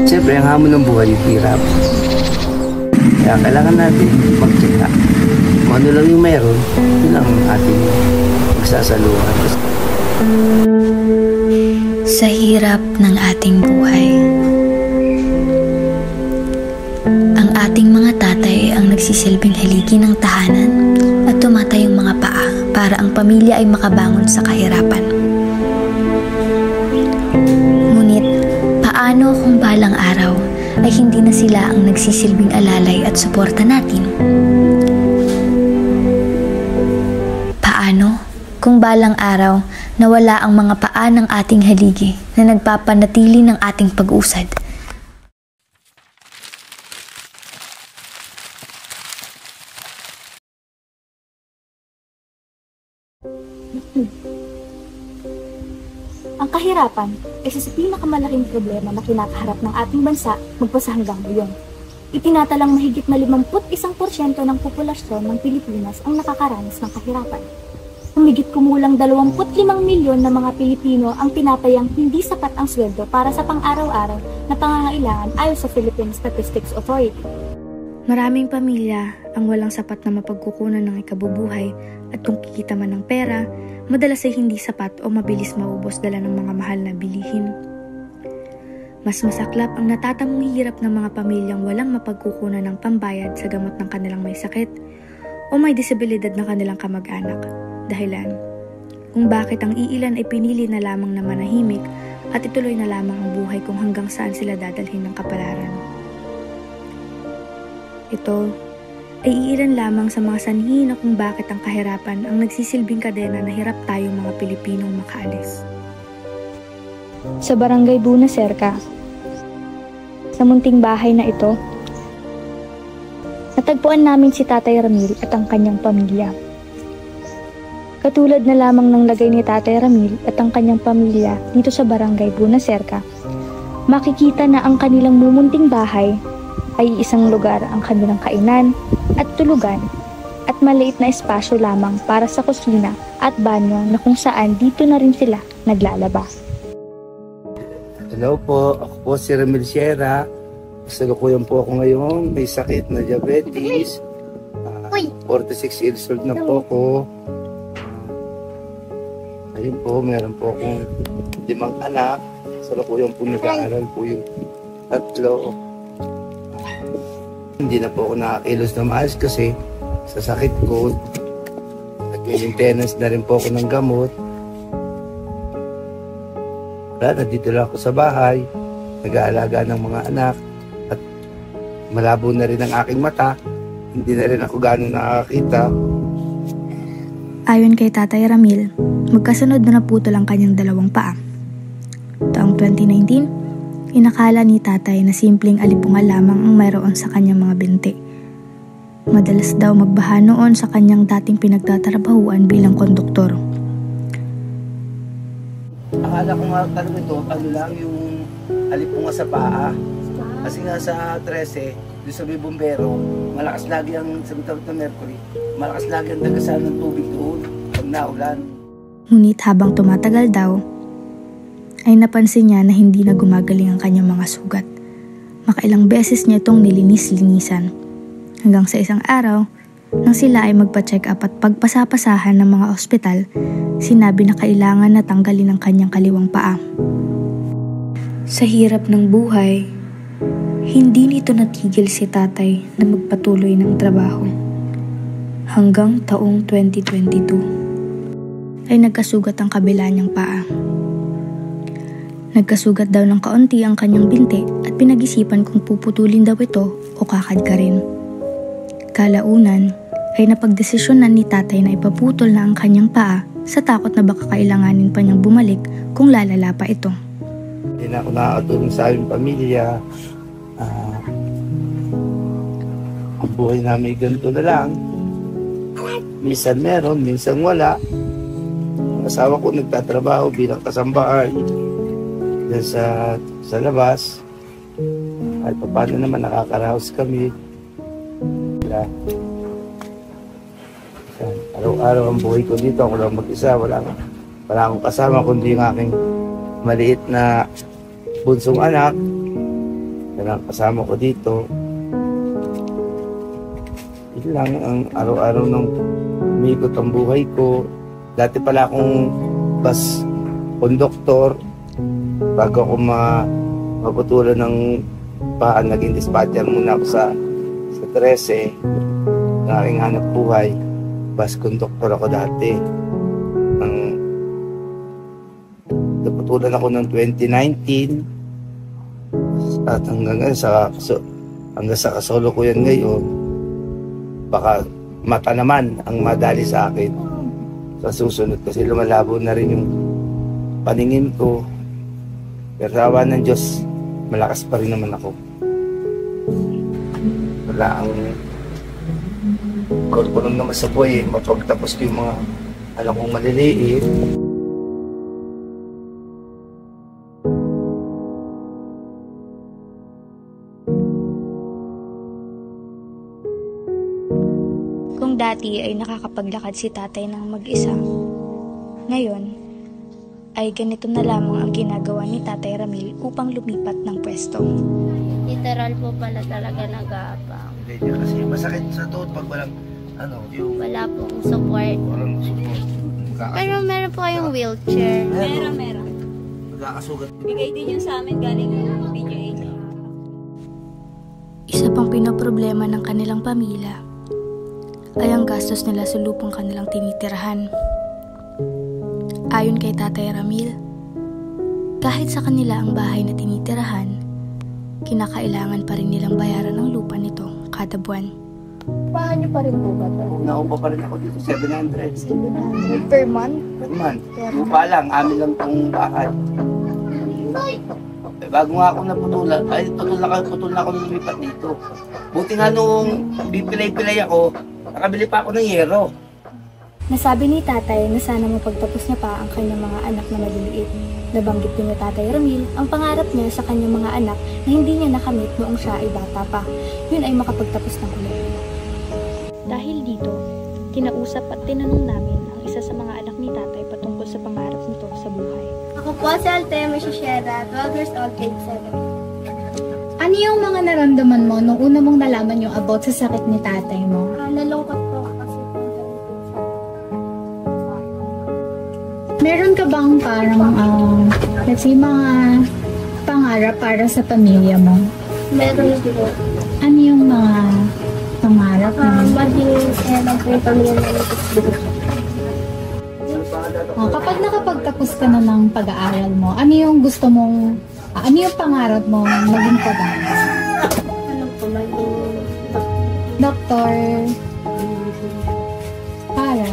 Siyempre, ang hamon ng buhay yung hirap. Kaya kailangan natin magtyaga. Kung ano lang yung meron, yun lang ang ating magsasaluhan. Sa hirap ng ating buhay, ang ating mga tatay ang nagsisilbing haligi ng tahanan at tumatayong mga paa para ang pamilya ay makabangon sa kahirapan. Ngunit, paano kung balang araw ay hindi na sila ang nagsisilbing alalay at suporta natin? Paano kung balang araw nawala ang mga paa ng ating haligi na nagpapanatili ng ating pag-usad? Ang kahirapan ay isa sa pinakamalaking problema na kinakaharap ng ating bansa magpasa hanggang ngayon. Itinatalang mahigit na 51% ng populasyon ng Pilipinas ang nakakaranas ng kahirapan. Humigit kumulang 25 milyon na mga Pilipino ang tinatayang hindi sapat ang sweldo para sa pang-araw-araw na pangangailangan ayon sa Philippine Statistics Authority. Maraming pamilya ang walang sapat na mapagkukunan ng ikabubuhay at kung kikita man ng pera, madalas ay hindi sapat o mabilis maubos dala ng mga mahal na bilihin. Mas masaklap ang natatamong hirap ng mga pamilyang walang mapagkukunan ng pambayad sa gamot ng kanilang may sakit o may disabilidad na kanilang kamag-anak. Dahilan kung bakit ang iilan ay pinili na lamang na manahimik at ituloy na lamang ang buhay kung hanggang saan sila dadalhin ng kapalaran. Ito ay iilan lamang sa mga sanhi na kung bakit ang kahirapan ang nagsisilbing kadena na hirap tayong mga Pilipinong makaalis. Sa Barangay Bunacerca, sa munting bahay na ito, natagpuan namin si Tatay Ramil at ang kanyang pamilya. Katulad na lamang ng lagay ni Tatay Ramil at ang kanyang pamilya dito sa Barangay Bunacerca, makikita na ang kanilang mumunting bahay ay isang lugar ang kanilang kainan at tulugan at maliit na espasyo lamang para sa kusina at banyo na kung saan dito na rin sila naglalaba. Hello po, ako po si Ramil Sierra. Kasalukuyan po ako ngayon, may sakit na diabetes. 46 years old na po ako. Ayun po, meron po akong 5 anak. Kasalukuyan po nag-aaral po yung 3. Hindi na po ako nakakilos na maayos kasi sa sakit ko. Nag-maintenance na rin po ako ng gamot. Nandito lang ako sa bahay, nag-aalaga ng mga anak at malabo na rin ang aking mata. Hindi na rin ako gano'ng nakakita. Ayon kay Tatay Ramil, magkasunod na naputol ang kanyang 2 paa. Taong 2019, inakala ni Tatay na simpleng alipungal lamang ang mayroon sa kanyang mga binti. Madalas daw magbaha noon sa kanyang dating pinagtatrabahuan bilang konduktor. Akala ko nga talaga ito, ano lang yung alipunga sa paa. Kasi nga sa 13, doon sa may bumbero, malakas lagi ang sa Mercury, malakas lagi ang dagasan ng tubig doon pag naulan. Ngunit habang tumatagal daw, ay napansin niya na hindi na gumagaling ang kanyang mga sugat. Makailang beses niya itong nilinis-linisan. Hanggang sa isang araw, nang sila ay magpa-check up at pagpasapasahan ng mga ospital, sinabi na kailangan na tanggalin ang kanyang kaliwang paa. Sa hirap ng buhay, hindi nito natigil si Tatay na magpatuloy ng trabaho. Hanggang taong 2022 ay nagkasugat ang kabila niyang paa. Nagkasugat daw ng kaunti ang kanyang binti at pinag-isipan kung puputulin daw ito o kakadkarin. Kalaunan ay napagdesisyonan ni Tatay na ipaputol na ang kanyang paa sa takot na baka kailanganin pa niyang bumalik kung lalala pa ito. Hindi na ako nakakatulong sa aming pamilya. Ang buhay namin ganito na lang. Minsan meron, minsan wala. Ang asawa ko nagtatrabaho bilang kasambahay dyan sa labas. At paano naman nakakaraos kami. Araw-araw ang buhay ko dito, ako lang mag-isa, wala akong kasama kundi yung aking maliit na bunsong anak. Yan ang kasama ko dito. Yun lang ang araw-araw nang umikot ang buhay ko. Dati pala akong bus conductor. Bago ako maputulan ng paan, naging dispatcher muna ako sa 13 na aking hanap buhay. Bus conductor ako dati. Naputulan ako ng 2019 at hanggang sa kasolo ko yan ngayon. Baka mata naman ang madali sa akin sa susunod kasi lumalabo na rin yung paningin ko. Pero sa awa ng Diyos, malakas pa rin naman ako. Wala ang goal ko naman sa buhay, mapagtapos ko yung mga alam kong maliliit. Kung dati ay nakakapaglakad si tatay ng mag-isa, ngayon ay ganito na lamang ang ginagawa ni Tatay Ramil upang lumipat ng pwesto. Literal po pala talaga nag-aabang. Kasi masakit sa tuhod pag walang yung Wala pong support. walang support. Pero meron po kayong wheelchair. Meron. Magkakasugat. Bigay din yun sa amin galing yung PGH. Isa pang pinoproblema ng kanilang pamilya ay ang gastos nila sa lupang kanilang tinitirahan. Ayon kay Tatay Ramil, kahit sa kanila ang bahay na tinitirahan, kinakailangan pa rin nilang bayaran ang lupa nito kada buwan. Pahan niyo pa rin po ba ito? Naupa pa rin ako dito, 700. 700 per month? Per month. Lupa lang, amin lang tong bahay. Bago nga ako naputulan, putol na ako lumipat dito. Buti nga nung bipilay-pilay ako, nakabili pa ako ng yero. Nasabi ni tatay na sana mapagtapos niya pa ang kanyang mga anak na maliliit. Nabanggit din ni Tatay Ramil ang pangarap niya sa kanyang mga anak na hindi niya nakamit noong siya ay bata pa. Yun ay makapagtapos ng kolehiyo. Dahil dito, kinausap at tinanong namin ang isa sa mga anak ni tatay patungkol sa pangarap nito sa buhay. Ako po si Altea Mishishera, 12 years old, grade 7. Ano yung mga naramdaman mo nung una mong nalaman yung about sa sakit ni tatay mo? Nalungkot po kasi po. Meron ka bang parang, let's say, mga pangarap para sa pamilya mo? Meron po. Ano yung mga pangarap mo? Maging lang po yung pamilya namin. Kapag nakapagtapos ka na ng pag-aaral mo, ano yung gusto mong, ano yung pangarap mo maging pag-aaral? Ano po, maging Doktor? Para?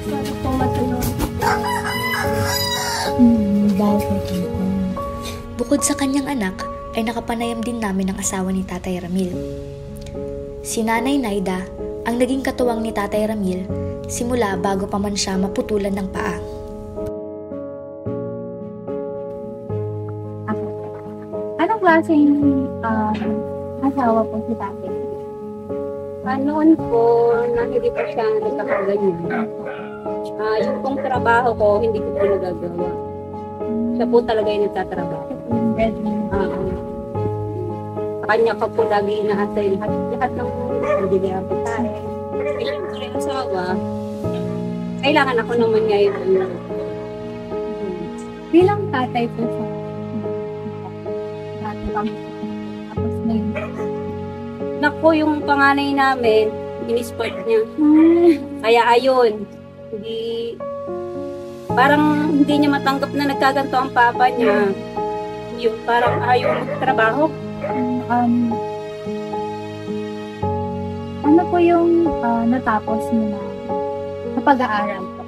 para po matulog. Dahil sa dito. Bukod sa kanyang anak, ay nakapanayam din namin ang asawa ni Tatay Ramil. Si Nanay Naida ang naging katuwang ni Tatay Ramil simula bago pa man siya maputulan ng paa. Anong klaseng asawa po si tatay? Noon po, na hindi pa siya nagkakaganyan. Yung pong trabaho ko, hindi ko po nagagawa. Siya po talaga yung nagtatrabaho. Sa kanya ko po lagi inaasay lahat ng pagdilihan ko tayo. Ilang ko rin asawa, kailangan ako naman ngayon. Bilang tatay po sa dati lang. Tapos ngayon. Naku, yung panganay namin, in-sport niya. Kaya ayun, parang hindi niya matanggap na nagkaganto ang papa niya. Yung parang ayaw magtrabaho. Ano po yung natapos mo na pag-aaral po?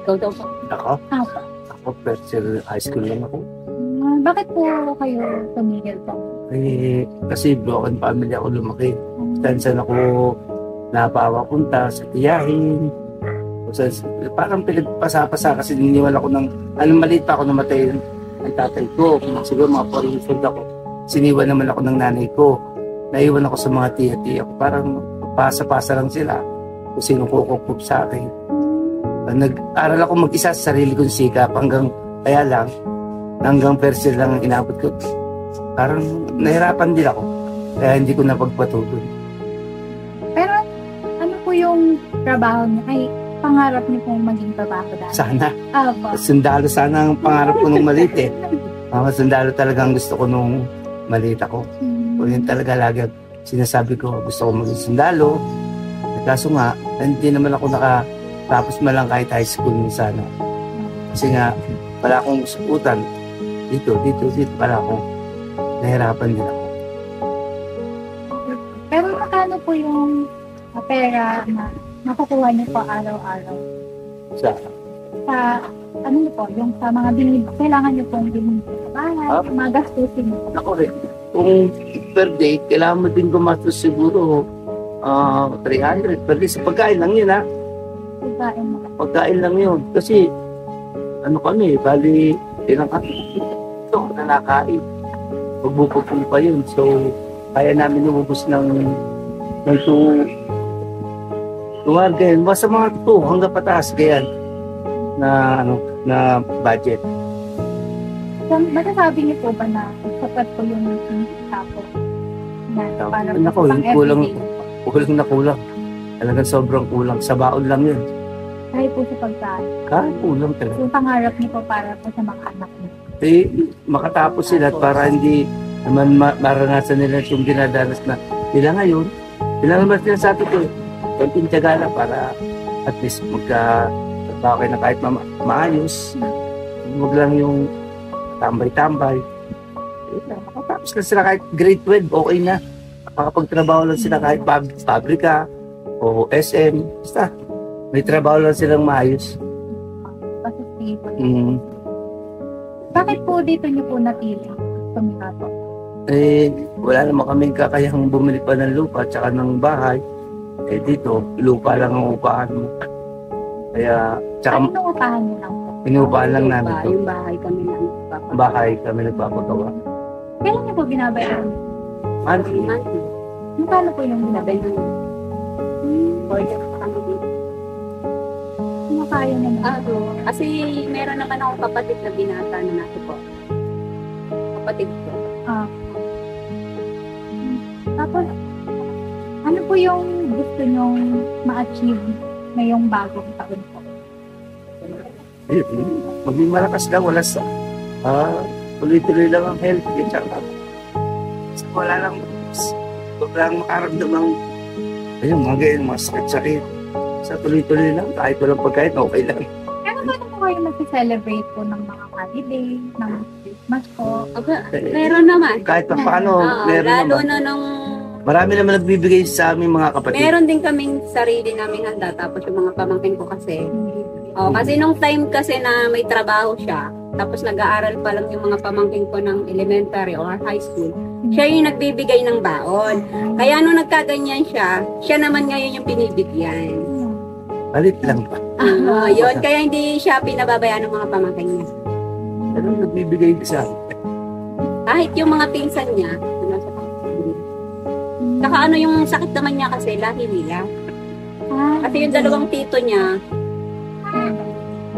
Ikaw daw po. Ako? Apa. Ako, first year high school lang ako. Bakit po kayo tumigil po? Kasi broken family ako lumaki. Saan ako napapunta sa tiyahin. Parang pinagpasa-pasa kasi niniwala ko ng, maliit pa ako namatay ang tatay ko. Siguro mga 4 years old ako. Siniwan naman ako ng nanay ko. Naiwan ako sa mga tiya-tiya ko. Parang pasa-pasa lang sila kung sino kukukup sa akin. Nag-aral ako mag-isa sa sarili kong sikap hanggang kaya lang hanggang first year lang ang inabot ko. Parang nahirapan din ako. Kaya hindi ko napagpatuloy. Pero ano po yung trabaho niyo? Ay, pangarap niyo pong maging trabaho dati? Sana. Aba. Sundalo sana ang pangarap ko nung maliit eh. Mga sundalo talagang gusto ko nung maliit ako. Kung yun talaga lagi sinasabi ko, gusto ko maging sundalo. Kaso nga, hindi naman ako nakatapos man lang kahit high school nung sana. Kasi nga, wala akong sukutan. Dito, pala ako. Nahirapan din ako. Pero magkano po yung pera na nakukuha niyo po araw-araw? Sa, Ano niyo po, yung sa mga kailangan niyo pong bilhin sa bahay, mga gastusin niyo po. ako rin. Kung per day, kailangan mo din gumastos siguro 300 per day. Sa pagkain lang yun, ha? Pagkain mo. Pagkain lang yun. Kasi, ano kami, bali, ilang kami. Ito, nanakain. Pagbupupong pa yun. So, kaya namin umubos ng 2 ganyan. Basta mga 2 hanggang pataas ganyan na budget. So, masasabi niyo po ba na sapat po yung tapo? Na para Nako, yung kulang na kulang. Talagang sobrang kulang. Sa baon lang yun. Kahit po sa pagkain. Kulang talaga. Yung pangarap niyo po para po sa mga anak niyo. Makatapos sila at para hindi naman maranasan nila yung dinadanas na nila ngayon. Sila naman sila sa atin ko. Konting tiyaga lang para at least magka-trabaho kayo na kahit maayos. Huwag lang yung tambay-tambay. Makatapos na sila kahit grade 12, okay na. Makapagtrabaho lang sila kahit pabrika o SM. Basta, may trabaho lang silang maayos. Basta stable. Bakit po dito niyo po natili? Tumira po. Wala naman kaming kakayahang bumili pa ng lupa at saka ng bahay. Dito, lupa lang ang upahan mo. Kaya, tsaka Ano upahan niyo lang po? inuupahan lang namin to. Yung bahay kami lang. Bahay kami nagpapagawa. Kailan niyo po binabayaran? Monthly. Monthly. Magkano po yung Sabi binabayaran? ng border kami dito. Makaya naman. Kasi meron naman akong kapatid na binata na nato po. Kapatid ko. Tapos, ano po yung gusto nyong ma-achieve ngayong bagong taon po? Maging malakas lang, wala sa tuloy-tuloy lang ang health. Wala lang, lang makaramdamang ayun, mga ganyan, mga sakit-sakit. Sa tuloy-tuloy lang, kahit walang pagkain, okay lang. Ano ba po kayo mag-celebrate po ng mga holiday, ng Christmas po? Meron naman. Kahit pa paano, meron lalo naman. na nung Marami naman nagbibigay sa aming mga kapatid. meron din kaming sarili naming handa. Tapos yung mga pamangkin ko kasi. Kasi nung time kasi na may trabaho siya, tapos nag-aaral pa lang yung mga pamangkin ko ng elementary or high school, siya yung nagbibigay ng baon. Kaya nung nagkaganyan siya naman ngayon yung binibigyan. Palit lang pa. Yun, kaya hindi siya pinababayaan ng mga pamangkin niya. Ano nagbibigay sa Kahit yung mga pinsan niya, nasa saka ano yung sakit naman niya kasi, lahi nila. Kasi yung dalawang tito niya,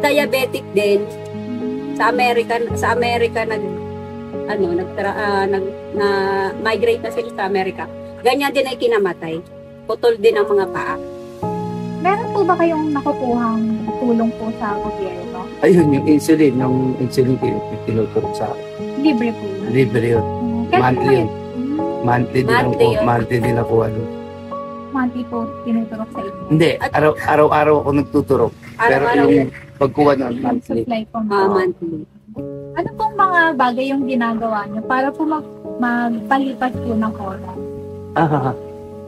diabetic din. Sa Amerika migrate na sila sa Amerika. Ganyan din ay kinamatay. Putol din ang mga paa. Meron po ba kayong nakukuhang tulong po sa gobyerno? ayun, yung insulin tinuturo sa akin. Libre po. Libre yun. Monthly yun. Monthly din ako ano. Monthly po tinuturok sa inyo. Hindi, araw-araw ako nagtuturok. Pero Araw-araw yung pagkuha ng monthly. Supply po. Monthly. Ano pong mga bagay yung ginagawa niyo para po magpalipas po ng oras?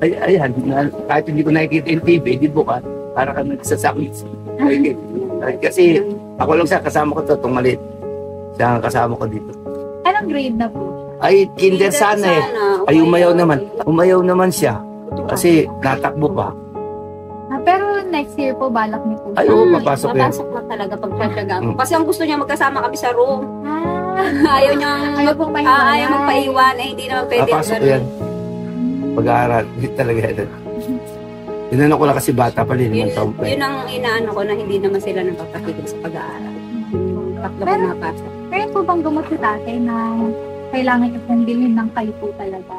Ayan, kahit hindi ko nakikita yung TV, di bukas, para ka nagsasakit. Kasi ako lang siya, kasama ko itong maliit. Siya ang kasama ko dito. Anong grade na po? Ay, kinder sana eh. Ay, umayaw naman. Umayaw naman siya. Kasi natakbo pa. Pero next year po, balak niyo po. Ay, oo, mapasok yan. Mapasok na talaga pag sasyaga ako. Kasi ang gusto niya magkasama kami sa room. Ayaw niya Ayaw pong maiwan. ayaw magpaiwan. Hindi naman pwede. Mapasok yan. Pag-aaral. Hindi talaga yan. Tinanong ko lang kasi bata pa rin. Yun ang inaano ko na hindi naman sila nagpapatigil sa pag-aaral. Yung tatlo ko Pero- napasok. Pero po po bang gamot si tatay na kailangan niyo pong bilhin ng kayo po talaga?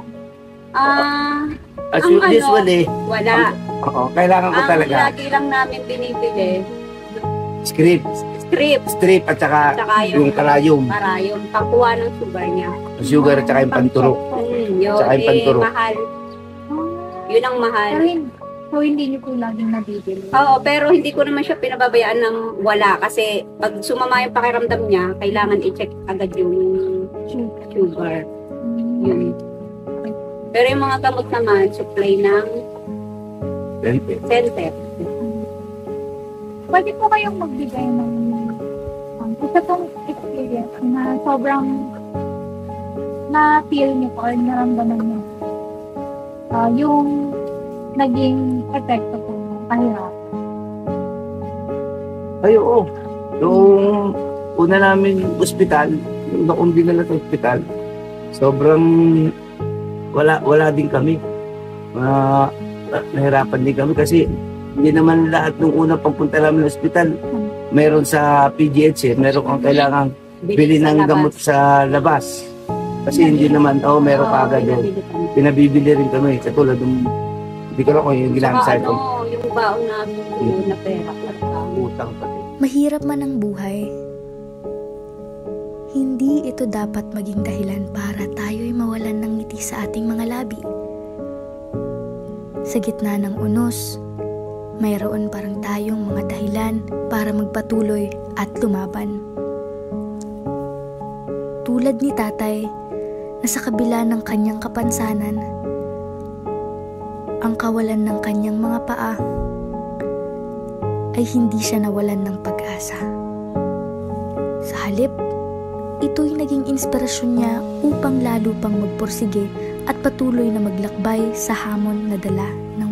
As Ang ano, usually, wala. oo, kailangan ko Ang talaga lagi lang namin binibili, script, strip at saka Tsaka yung karayom, para yung pakuha ng sugar niya. sugar at saka yung panturo. Yun, Tsaka yung panturo. mahal. Yun ang mahal. So, hindi niyo po laging nabibili. Oo, pero hindi ko naman siya pinababayaan ng wala kasi pag sumama yung pakiramdam niya, kailangan i-check agad yung sugar. Yun. Pero yung mga gamot naman, supply ng center. Pwede po kayong magbigay ng isa tong experience na sobrang na-feel niyo po or naramdaman niyo. Yung naging epekto po ng kahirapan. Ay, oo. Yung una namin ospital, yung nakundi na sa ospital, sobrang wala din kami. Nahirapan din kami kasi hindi naman lahat ng unang pagpunta namin sa ospital meron sa PGH, meron kang kailangang bili ng gamot sa labas. Kasi hindi naman, meron ka agad yun. Pinabibili rin kami. Katulad ng, hindi ko lang kung yung ginamit sa ito. Yung baon namin na pera. Utang pati. Mahirap man ang buhay, hindi ito dapat maging dahilan para tayo'y mawalan ng ngiti sa ating mga labi. Sa gitna ng unos, mayroon parang tayong mga dahilan para magpatuloy at lumaban. Tulad ni tatay na sa kabila ng kanyang kapansanan, ang kawalan ng kanyang mga paa ay hindi siya nawalan ng pag-asa. Sa halip, ito'y naging inspirasyon niya upang lalo pang magpursige at patuloy na maglakbay sa hamon na dala ng